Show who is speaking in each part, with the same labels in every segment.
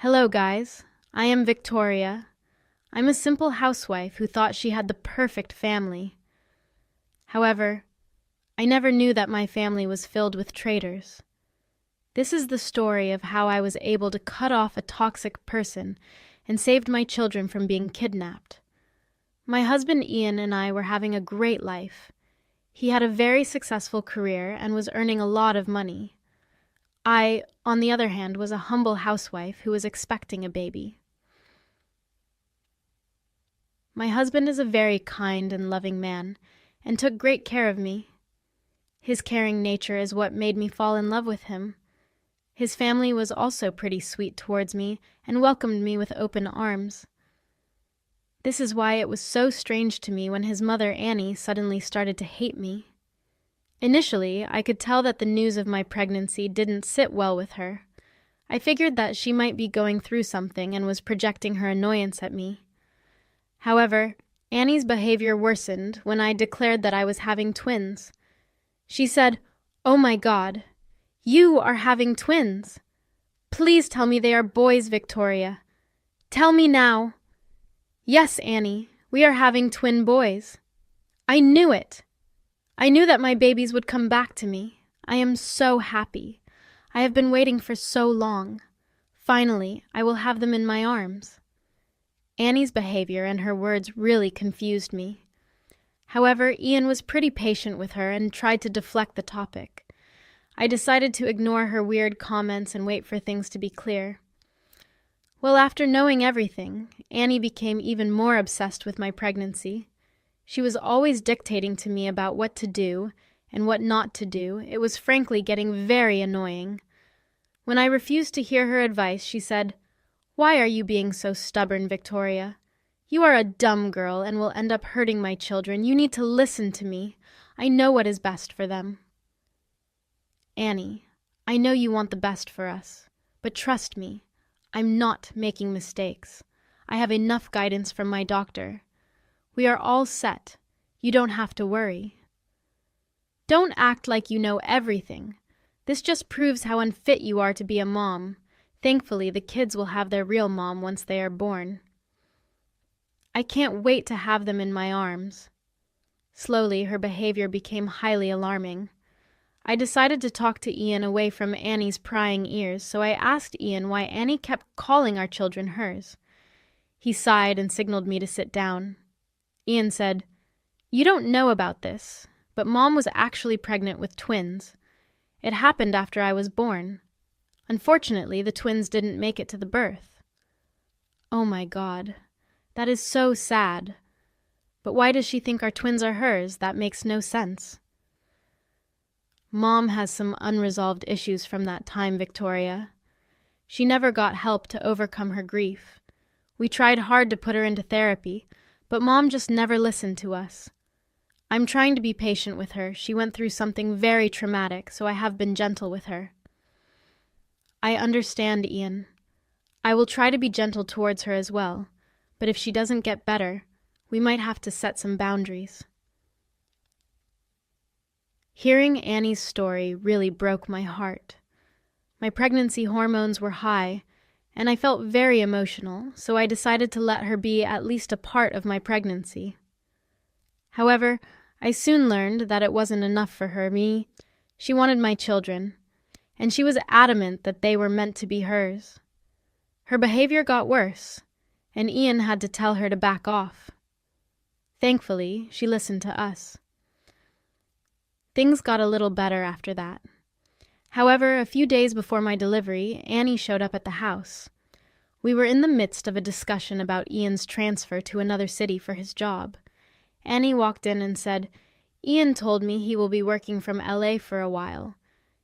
Speaker 1: Hello, guys. I am Victoria. I'm a simple housewife who thought she had the perfect family. However, I never knew that my family was filled with traitors. This is the story of how I was able to cut off a toxic person and saved my children from being kidnapped. My husband Ian and I were having a great life. He had a very successful career and was earning a lot of money. I, on the other hand, was a humble housewife who was expecting a baby. My husband is a very kind and loving man, and took great care of me. His caring nature is what made me fall in love with him. His family was also pretty sweet towards me and welcomed me with open arms. This is why it was so strange to me when his mother Annie suddenly started to hate me. Initially, I could tell that the news of my pregnancy didn't sit well with her. I figured that she might be going through something and was projecting her annoyance at me. However, Annie's behavior worsened when I declared that I was having twins. She said, "Oh my God, you are having twins. Please tell me they are boys, Victoria. Tell me now." "Yes, Annie, we are having twin boys." "I knew it. I knew that my babies would come back to me. I am so happy. I have been waiting for so long. Finally, I will have them in my arms." Annie's behavior and her words really confused me. However, Ian was pretty patient with her and tried to deflect the topic. I decided to ignore her weird comments and wait for things to be clear. Well, after knowing everything, Annie became even more obsessed with my pregnancy. She was always dictating to me about what to do and what not to do. It was frankly getting very annoying. When I refused to hear her advice, she said, "Why are you being so stubborn, Victoria? You are a dumb girl and will end up hurting my children. You need to listen to me. I know what is best for them." "Annie, I know you want the best for us, but trust me, I'm not making mistakes. I have enough guidance from my doctor. We are all set. You don't have to worry." "Don't act like you know everything. This just proves how unfit you are to be a mom. Thankfully, the kids will have their real mom once they are born." "I can't wait to have them in my arms." Slowly, her behavior became highly alarming. I decided to talk to Ian away from Annie's prying ears, so I asked Ian why Annie kept calling our children hers. He sighed and signaled me to sit down. Ian said, "You don't know about this, but Mom was actually pregnant with twins. It happened after I was born. Unfortunately, the twins didn't make it to the birth." "Oh my God, that is so sad. But why does she think our twins are hers? That makes no sense." "Mom has some unresolved issues from that time, Victoria. She never got help to overcome her grief. We tried hard to put her into therapy, but Mom just never listened to us. I'm trying to be patient with her. She went through something very traumatic, so I have been gentle with her." "I understand, Ian. I will try to be gentle towards her as well, but if she doesn't get better, we might have to set some boundaries." Hearing Annie's story really broke my heart. My pregnancy hormones were high, and I felt very emotional, so I decided to let her be at least a part of my pregnancy. However, I soon learned that it wasn't enough for her, me. She wanted my children, and she was adamant that they were meant to be hers. Her behavior got worse, and Ian had to tell her to back off. Thankfully, she listened to us. Things got a little better after that. However, a few days before my delivery, Annie showed up at the house. We were in the midst of a discussion about Ian's transfer to another city for his job. Annie walked in and said, "Ian told me he will be working from LA for a while.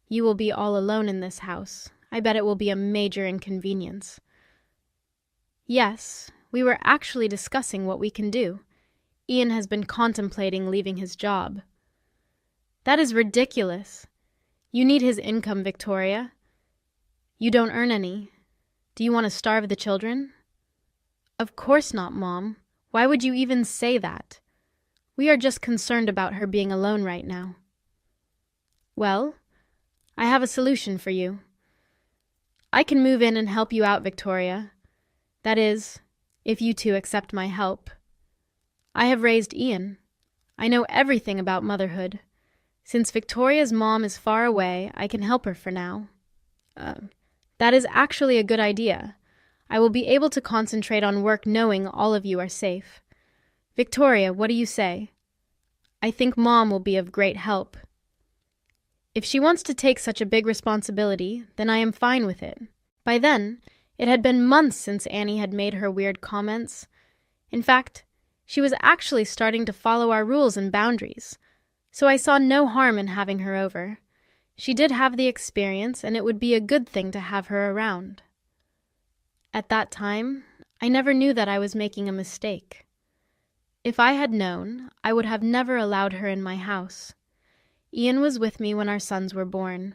Speaker 1: You will be all alone in this house. I bet it will be a major inconvenience." Yes, we were actually discussing what we can do. Ian has been contemplating leaving his job. "That is ridiculous. You need his income, Victoria. You don't earn any. Do you want to starve the children?" "Of course not, Mom. Why would you even say that? We are just concerned about her being alone right now." "Well, I have a solution for you. I can move in and help you out, Victoria. That is, if you two accept my help. I have raised Ian. I know everything about motherhood. Since Victoria's mom is far away, I can help her for now. That is actually a good idea. I will be able to concentrate on work knowing all of you are safe. Victoria, what do you say? I think Mom will be of great help. If she wants to take such a big responsibility, then I am fine with it. By then, it had been months since Annie had made her weird comments. In fact, she was actually starting to follow our rules and boundaries, so I saw no harm in having her over. She did have the experience, and it would be a good thing to have her around. At that time, I never knew that I was making a mistake. If I had known, I would have never allowed her in my house. Ian was with me when our sons were born.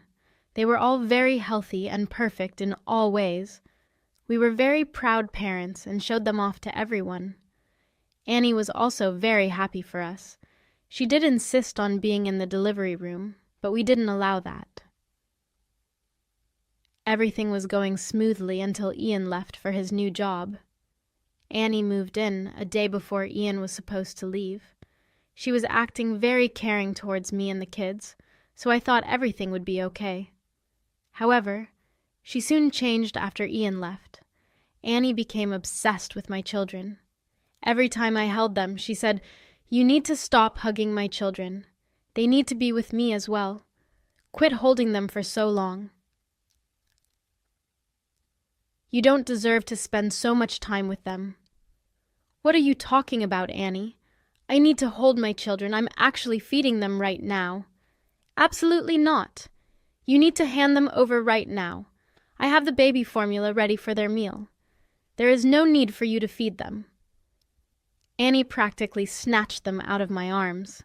Speaker 1: They were all very healthy and perfect in all ways. We were very proud parents and showed them off to everyone. Annie was also very happy for us. She did insist on being in the delivery room, but we didn't allow that. Everything was going smoothly until Ian left for his new job. Annie moved in a day before Ian was supposed to leave. She was acting very caring towards me and the kids, so I thought everything would be okay. However, she soon changed after Ian left. Annie became obsessed with my children. Every time I held them, she said, "You need to stop hugging my children. They need to be with me as well. Quit holding them for so long. You don't deserve to spend so much time with them." "What are you talking about, Annie? I need to hold my children. I'm actually feeding them right now." "Absolutely not. You need to hand them over right now. I have the baby formula ready for their meal. There is no need for you to feed them." Annie practically snatched them out of my arms.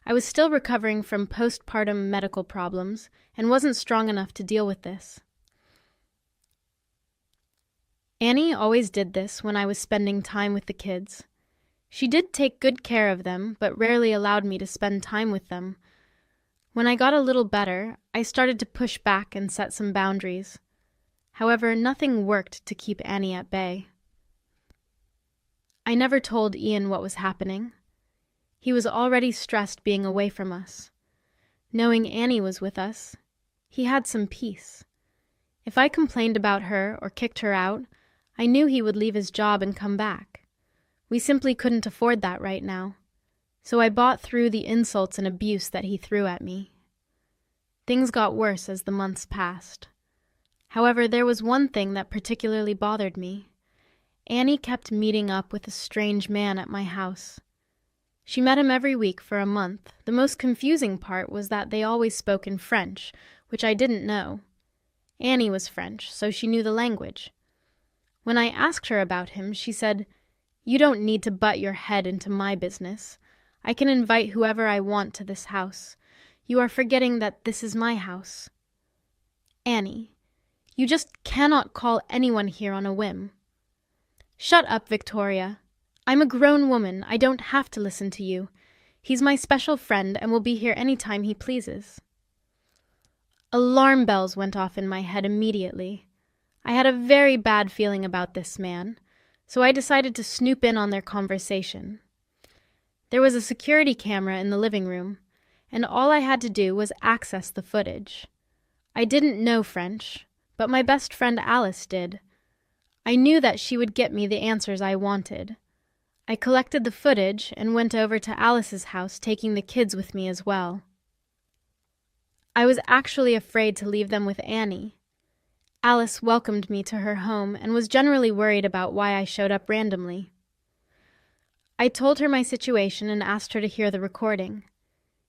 Speaker 1: I was still recovering from postpartum medical problems and wasn't strong enough to deal with this. Annie always did this when I was spending time with the kids. She did take good care of them, but rarely allowed me to spend time with them. When I got a little better, I started to push back and set some boundaries. However, nothing worked to keep Annie at bay. I never told Ian what was happening. He was already stressed being away from us. Knowing Annie was with us, he had some peace. If I complained about her or kicked her out, I knew he would leave his job and come back. We simply couldn't afford that right now, so I bought through the insults and abuse that he threw at me. Things got worse as the months passed. However, there was one thing that particularly bothered me. Annie kept meeting up with a strange man at my house. She met him every week for a month. The most confusing part was that they always spoke in French, which I didn't know. Annie was French, so she knew the language. When I asked her about him, she said, "You don't need to butt your head into my business. I can invite whoever I want to this house. You are forgetting that this is my house." "Annie, you just cannot call anyone here on a whim." "Shut up, Victoria. I'm a grown woman. I don't have to listen to you. He's my special friend and will be here any time he pleases." Alarm bells went off in my head immediately. I had a very bad feeling about this man, so I decided to snoop in on their conversation. There was a security camera in the living room, and all I had to do was access the footage. I didn't know French, but my best friend Alice did. I knew that she would get me the answers I wanted. I collected the footage and went over to Alice's house, taking the kids with me as well. I was actually afraid to leave them with Annie. Alice welcomed me to her home and was generally worried about why I showed up randomly. I told her my situation and asked her to hear the recording.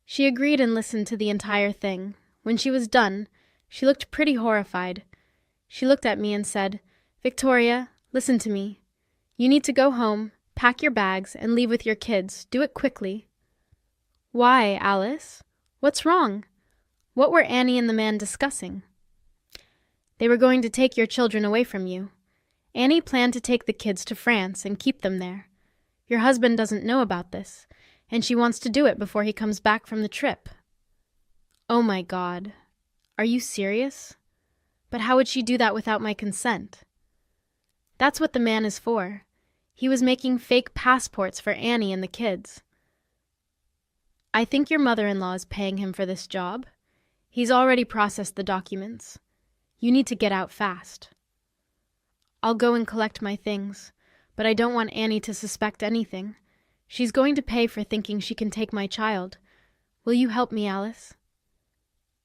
Speaker 1: She agreed and listened to the entire thing. When she was done, she looked pretty horrified. She looked at me and said, "Victoria, listen to me. You need to go home, pack your bags, and leave with your kids. Do it quickly." "Why, Alice? What's wrong? What were Annie and the man discussing?" "They were going to take your children away from you. Annie planned to take the kids to France and keep them there. Your husband doesn't know about this, and she wants to do it before he comes back from the trip." "Oh my God. Are you serious?" But how would she do that without my consent? That's what the man is for. He was making fake passports for Annie and the kids. I think your mother-in-law is paying him for this job. He's already processed the documents. You need to get out fast. I'll go and collect my things, but I don't want Annie to suspect anything. She's going to pay for thinking she can take my child. Will you help me, Alice?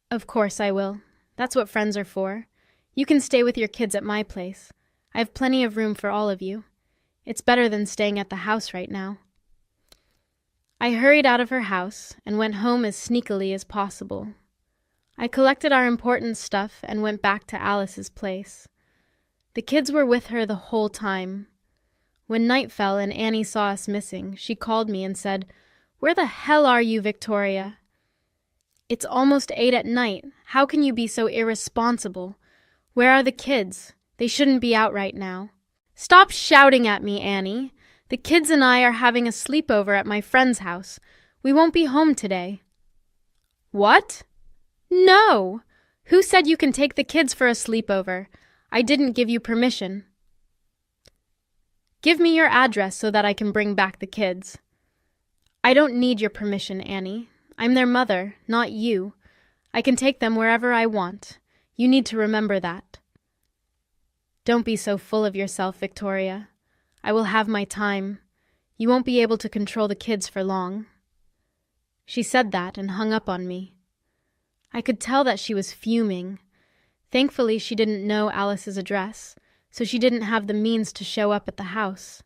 Speaker 1: Of course I will. That's what friends are for. You can stay with your kids at my place. I have plenty of room for all of you. It's better than staying at the house right now. I hurried out of her house and went home as sneakily as possible. I collected our important stuff and went back to Alice's place. The kids were with her the whole time. When night fell and Annie saw us missing, she called me and said, "Where the hell are you, Victoria? It's almost 8 at night. How can you be so irresponsible? Where are the kids? They shouldn't be out right now." "Stop shouting at me, Annie. The kids and I are having a sleepover at my friend's house. We won't be home today." "What?" "No! Who said you can take the kids for a sleepover? I didn't give you permission." "Give me your address so that I can bring back the kids." "I don't need your permission, Annie. I'm their mother, not you. I can take them wherever I want. You need to remember that." "Don't be so full of yourself, Victoria. I will have my time. You won't be able to control the kids for long." She said that and hung up on me. I could tell that she was fuming. Thankfully, she didn't know Alice's address, so she didn't have the means to show up at the house.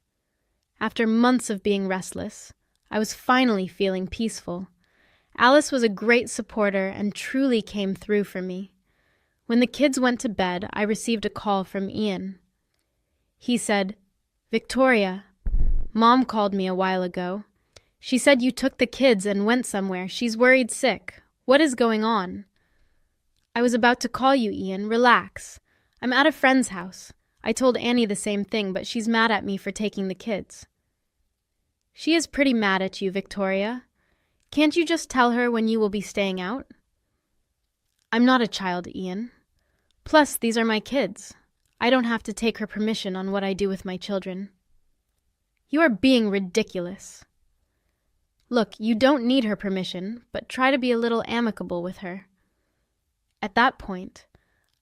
Speaker 1: After months of being restless, I was finally feeling peaceful. Alice was a great supporter and truly came through for me. When the kids went to bed, I received a call from Ian. He said, "Victoria, Mom called me a while ago. She said you took the kids and went somewhere. She's worried sick. What is going on?" "I was about to call you, Ian. Relax. I'm at a friend's house. I told Annie the same thing, but she's mad at me for taking the kids." "She is pretty mad at you, Victoria. Can't you just tell her when you will be staying out?" "I'm not a child, Ian. Plus, these are my kids. I don't have to take her permission on what I do with my children." "You are being ridiculous." "Look, you don't need her permission, but try to be a little amicable with her." At that point,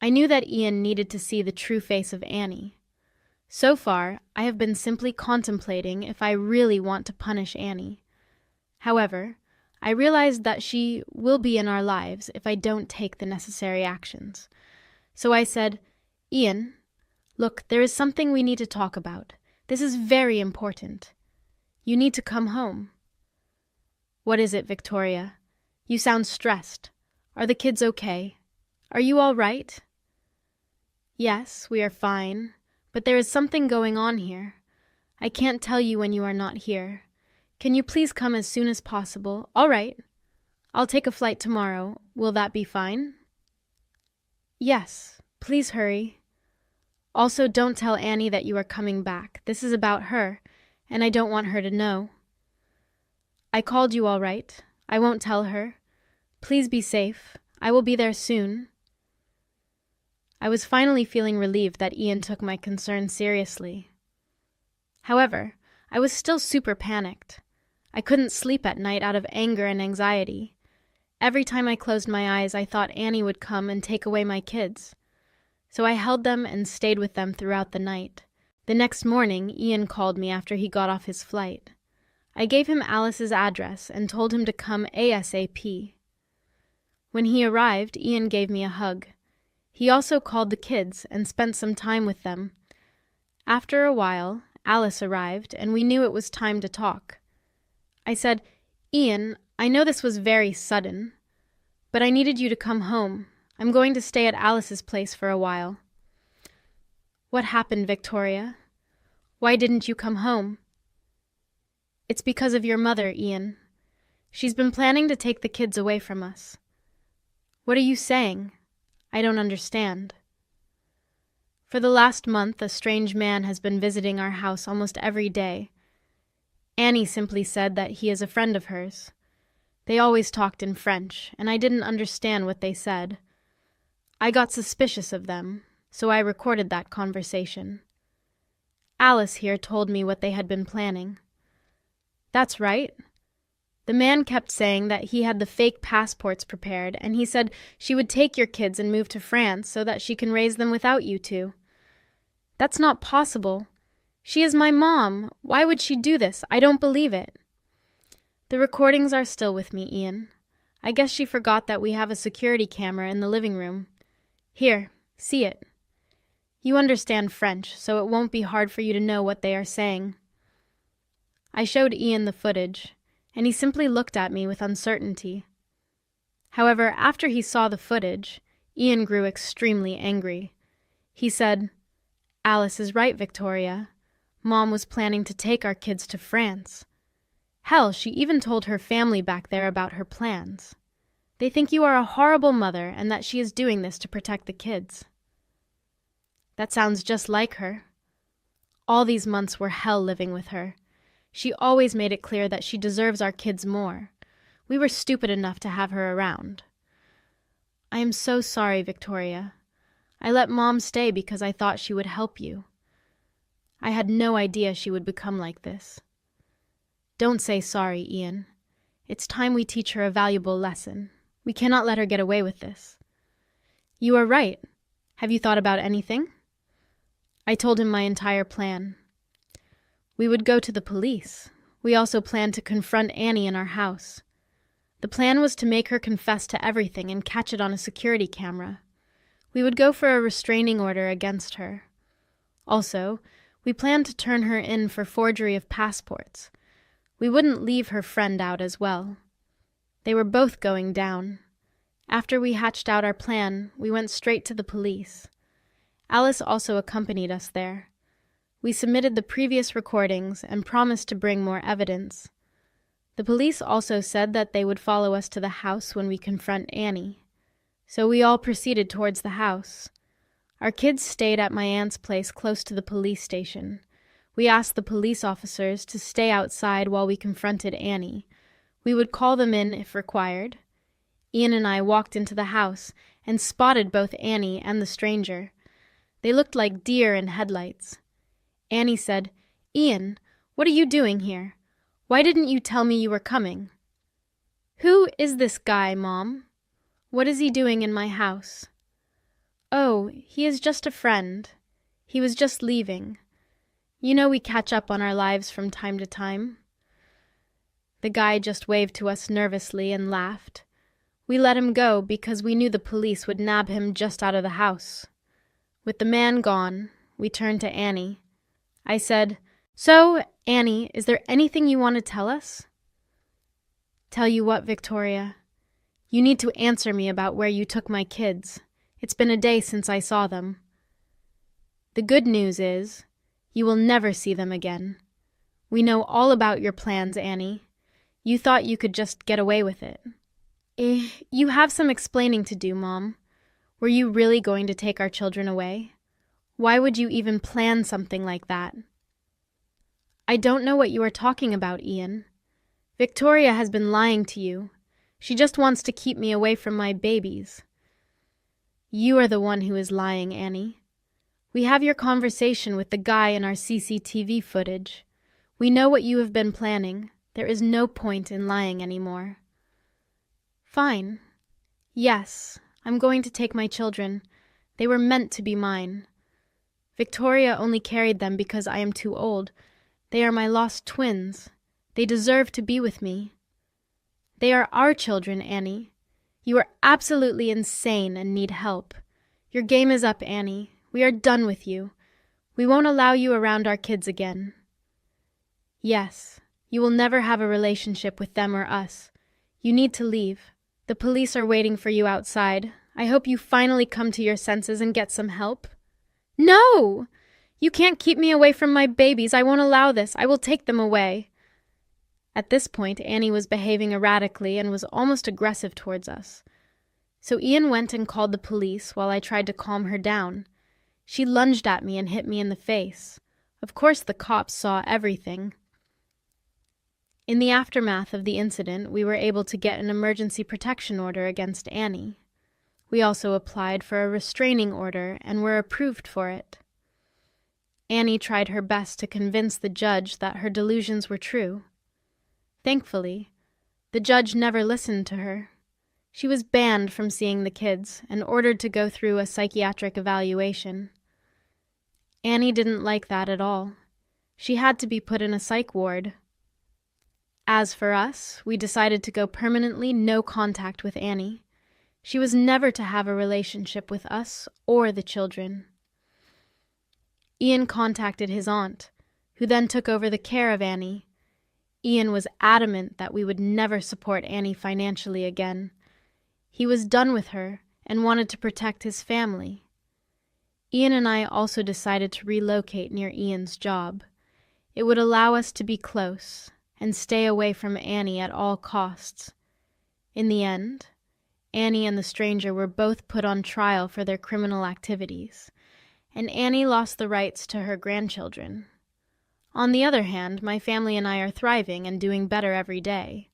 Speaker 1: I knew that Ian needed to see the true face of Annie. So far, I have been simply contemplating if I really want to punish Annie. However, I realized that she will be in our lives if I don't take the necessary actions. So I said, "Ian, look, there is something we need to talk about. This is very important. You need to come home." "What is it, Victoria? You sound stressed. Are the kids okay? Are you all right?" "Yes, we are fine, but there is something going on here. I can't tell you when you are not here. Can you please come as soon as possible?" "All right. I'll take a flight tomorrow. Will that be fine?" "Yes, please hurry. Also, don't tell Annie that you are coming back. This is about her, and I don't want her to know." "I called you all right. I won't tell her. Please be safe. I will be there soon." I was finally feeling relieved that Ian took my concern seriously. However, I was still super panicked. I couldn't sleep at night out of anger and anxiety. Every time I closed my eyes, I thought Annie would come and take away my kids. So I held them and stayed with them throughout the night. The next morning, Ian called me after he got off his flight. I gave him Alice's address and told him to come ASAP. When he arrived, Ian gave me a hug. He also called the kids and spent some time with them. After a while, Alice arrived, and we knew it was time to talk. I said, "Ian, I know this was very sudden, but I needed you to come home. I'm going to stay at Alice's place for a while." "What happened, Victoria? Why didn't you come home?" "It's because of your mother, Ian. She's been planning to take the kids away from us." "What are you saying? I don't understand." "For the last month, a strange man has been visiting our house almost every day. Annie simply said that he is a friend of hers. They always talked in French, and I didn't understand what they said. I got suspicious of them, so I recorded that conversation. Alice here told me what they had been planning. That's right. The man kept saying that he had the fake passports prepared, and he said she would take your kids and move to France so that she can raise them without you two. That's not possible. She is my mom. Why would she do this? I don't believe it. The recordings are still with me, Ian. I guess she forgot that we have a security camera in the living room. Here, see it. You understand French, so it won't be hard for you to know what they are saying. I showed Ian the footage, and he simply looked at me with uncertainty. However, after he saw the footage, Ian grew extremely angry. He said, "Alice is right, Victoria. Mom was planning to take our kids to France. Hell, she even told her family back there about her plans. They think you are a horrible mother and that she is doing this to protect the kids." That sounds just like her. All these months were hell living with her. She always made it clear that she deserves our kids more. We were stupid enough to have her around. I am so sorry, Victoria. I let Mom stay because I thought she would help you. I had no idea she would become like this. Don't say sorry, Ian. It's time we teach her a valuable lesson. We cannot let her get away with this. You are right. Have you thought about anything? I told him my entire plan. We would go to the police. We also planned to confront Annie in our house. The plan was to make her confess to everything and catch it on a security camera. We would go for a restraining order against her. Also, we planned to turn her in for forgery of passports. We wouldn't leave her friend out as well. They were both going down. After we hatched out our plan, we went straight to the police. Alice also accompanied us there. We submitted the previous recordings and promised to bring more evidence. The police also said that they would follow us to the house when we confront Annie. So we all proceeded towards the house. Our kids stayed at my aunt's place close to the police station. We asked the police officers to stay outside while we confronted Annie. We would call them in if required. Ian and I walked into the house and spotted both Annie and the stranger. They looked like deer in headlights. Annie said, "Ian, what are you doing here? Why didn't you tell me you were coming?" "Who is this guy, Mom? What is he doing in my house?" "Oh, he is just a friend. He was just leaving. You know we catch up on our lives from time to time." The guy just waved to us nervously and laughed. We let him go because we knew the police would nab him just out of the house. With the man gone, we turned to Annie. I said, "So, Annie, is there anything you want to tell us?" "Tell you what, Victoria? You need to answer me about where you took my kids. It's been a day since I saw them. The good news is, you will never see them again. We know all about your plans, Annie. You thought you could just get away with it." You have some explaining to do, Mom. Were you really going to take our children away? Why would you even plan something like that?" "I don't know what you are talking about, Ian. Victoria has been lying to you. She just wants to keep me away from my babies." "You are the one who is lying, Annie. We have your conversation with the guy in our CCTV footage. We know what you have been planning. There is no point in lying anymore." "Fine. Yes, I'm going to take my children. They were meant to be mine. Victoria only carried them because I am too old. They are my lost twins. They deserve to be with me. They are our children, Annie. You are absolutely insane and need help. Your game is up, Annie. We are done with you. We won't allow you around our kids again." "Yes, you will never have a relationship with them or us. You need to leave. The police are waiting for you outside. I hope you finally come to your senses and get some help." "No! You can't keep me away from my babies. I won't allow this. I will take them away." At this point, Annie was behaving erratically and was almost aggressive towards us. So Ian went and called the police while I tried to calm her down. She lunged at me and hit me in the face. Of course the cops saw everything. In the aftermath of the incident, we were able to get an emergency protection order against Annie. We also applied for a restraining order and were approved for it. Annie tried her best to convince the judge that her delusions were true. Thankfully, the judge never listened to her. She was banned from seeing the kids and ordered to go through a psychiatric evaluation. Annie didn't like that at all. She had to be put in a psych ward. As for us, we decided to go permanently no contact with Annie. She was never to have a relationship with us or the children. Ian contacted his aunt, who then took over the care of Annie. Ian was adamant that we would never support Annie financially again. He was done with her and wanted to protect his family. Ian and I also decided to relocate near Ian's job. It would allow us to be close and stay away from Annie at all costs. In the end, Annie and the stranger were both put on trial for their criminal activities, and Annie lost the rights to her grandchildren. On the other hand, my family and I are thriving and doing better every day.